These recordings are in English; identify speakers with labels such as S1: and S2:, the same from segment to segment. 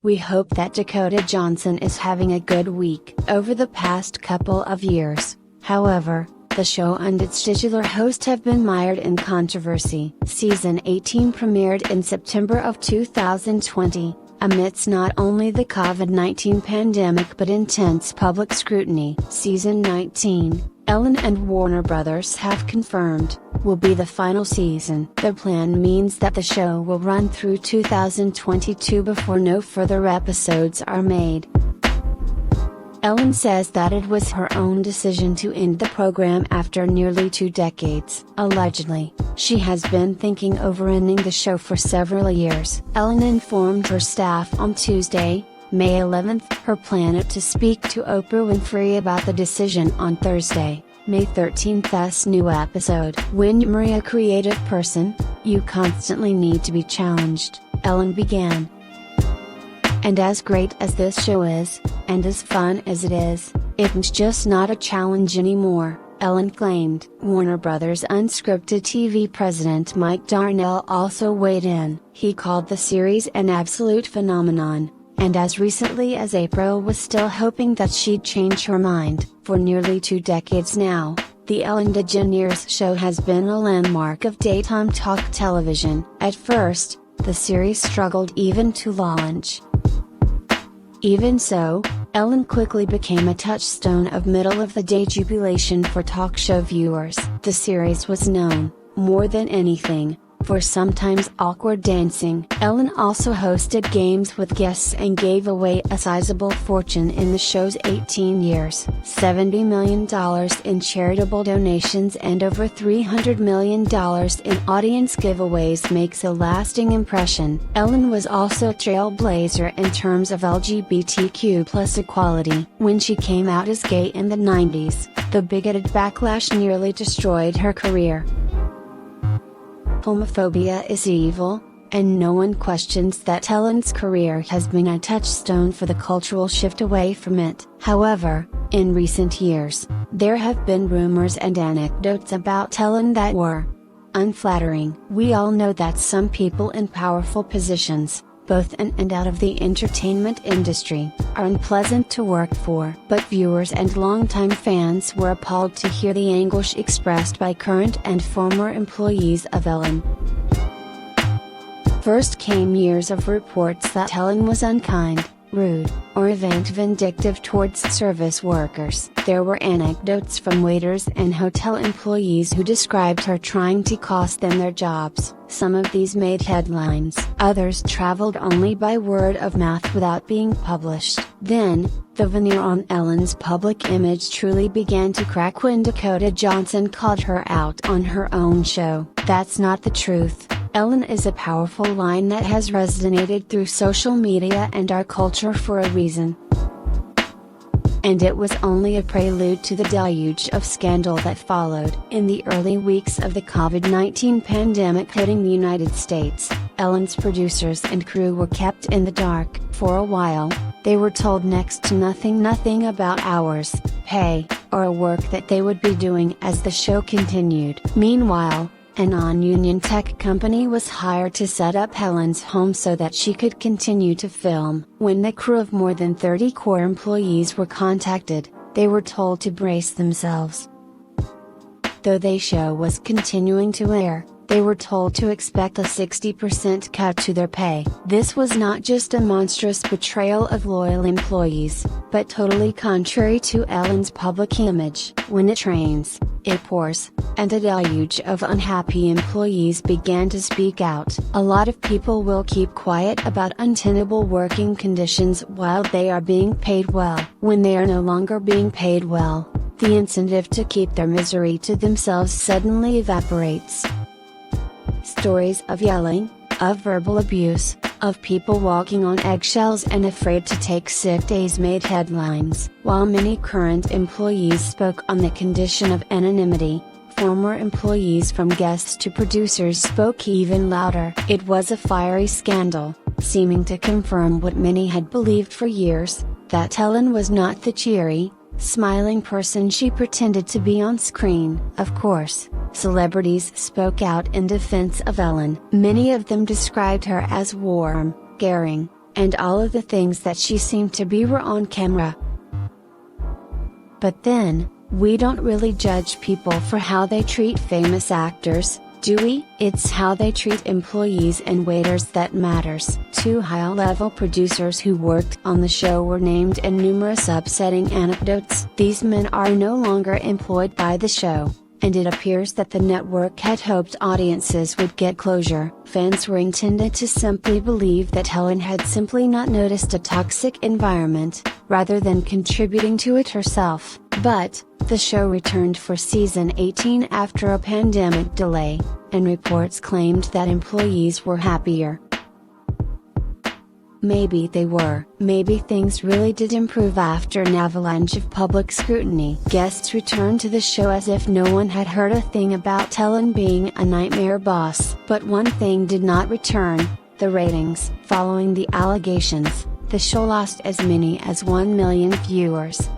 S1: We hope that Dakota Johnson is having a good week. Over the past couple of years, however, the show and its titular host have been mired in controversy. Season 18 premiered in September of 2020, amidst not only the COVID-19 pandemic but intense public scrutiny. Season 19, Ellen and Warner Brothers have confirmed, will be the final season. The plan means that the show will run through 2022 before no further episodes are made. Ellen says that it was her own decision to end the program after nearly 2 decades. Allegedly, she has been thinking over ending the show for several years. Ellen informed her staff on Tuesday, May 11th, her plan to speak to Oprah Winfrey about the decision on Thursday, May 13th. Thus new episode. When you're a creative person, you constantly need to be challenged, Ellen began. And as great as this show is, and as fun as it is, it's just not a challenge anymore, Ellen claimed. Warner Brothers Unscripted TV president Mike Darnell also weighed in. He called the series an absolute phenomenon, and as recently as April was still hoping that she'd change her mind. For nearly 2 decades now, the Ellen DeGeneres show has been a landmark of daytime talk television. At first, the series struggled even to launch. Even so, Ellen quickly became a touchstone of middle-of-the-day jubilation for talk show viewers. The series was known, more than anything, for sometimes awkward dancing. Ellen also hosted games with guests and gave away a sizable fortune in the show's 18 years. $70 million in charitable donations and over $300 million in audience giveaways makes a lasting impression. Ellen was also a trailblazer in terms of LGBTQ+ equality. When she came out as gay in the 90s, the bigoted backlash nearly destroyed her career. Homophobia is evil, and no one questions that Ellen's career has been a touchstone for the cultural shift away from it. However, in recent years, there have been rumors and anecdotes about Ellen that were unflattering. We all know that some people in powerful positions, both in and out of the entertainment industry, are unpleasant to work for. But viewers and longtime fans were appalled to hear the anguish expressed by current and former employees of Ellen. First came years of reports that Ellen was unkind, rude, or even vindictive towards service workers. There were anecdotes from waiters and hotel employees who described her trying to cost them their jobs. Some of these made headlines. Others traveled only by word of mouth without being published. Then, the veneer on Ellen's public image truly began to crack when Dakota Johnson called her out on her own show. "That's not the truth. Ellen" is a powerful line that has resonated through social media and our culture for a reason. And it was only a prelude to the deluge of scandal that followed. In the early weeks of the COVID-19 pandemic hitting the United States, Ellen's producers and crew were kept in the dark. For a while, they were told next to nothing about hours, pay, or work that they would be doing as the show continued. Meanwhile, a non-union tech company was hired to set up Ellen's home so that she could continue to film. When the crew of more than 30 core employees were contacted, they were told to brace themselves. Though the show was continuing to air, they were told to expect a 60% cut to their pay. This was not just a monstrous betrayal of loyal employees, but totally contrary to Ellen's public image. When it rains, it pours, and a deluge of unhappy employees began to speak out. A lot of people will keep quiet about untenable working conditions while they are being paid well. When they are no longer being paid well, the incentive to keep their misery to themselves suddenly evaporates. Stories of yelling, of verbal abuse, of people walking on eggshells and afraid to take sick days made headlines. While many current employees spoke on the condition of anonymity, former employees from guests to producers spoke even louder. It was a fiery scandal, seeming to confirm what many had believed for years, that Ellen was not the cheery, smiling person she pretended to be on screen. Of course, celebrities spoke out in defense of Ellen. Many of them described her as warm, caring, and all of the things that she seemed to be were on camera. But then, we don't really judge people for how they treat famous actors, do we? It's how they treat employees and waiters that matters. 2 high-level producers who worked on the show were named in numerous upsetting anecdotes. These men are no longer employed by the show, and it appears that the network had hoped audiences would get closure. Fans were intended to simply believe that Helen had simply not noticed a toxic environment, rather than contributing to it herself. But, the show returned for season 18 after a pandemic delay, and reports claimed that employees were happier. Maybe they were. Maybe things really did improve after an avalanche of public scrutiny. Guests returned to the show as if no one had heard a thing about Helen being a nightmare boss. But one thing did not return: the ratings. Following the allegations, the show lost as many as 1 million viewers.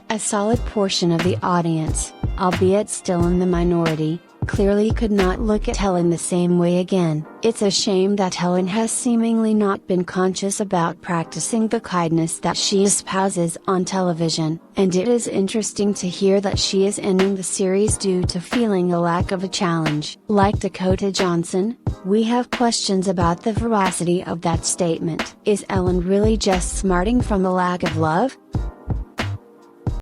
S1: A solid portion of the audience, albeit still in the minority, clearly could not look at Helen the same way again. It's a shame that Helen has seemingly not been conscious about practicing the kindness that she espouses on television, and it is interesting to hear that she is ending the series due to feeling a lack of a challenge. Like Dakota Johnson, we have questions about the veracity of that statement. Is Ellen really just smarting from a lack of love?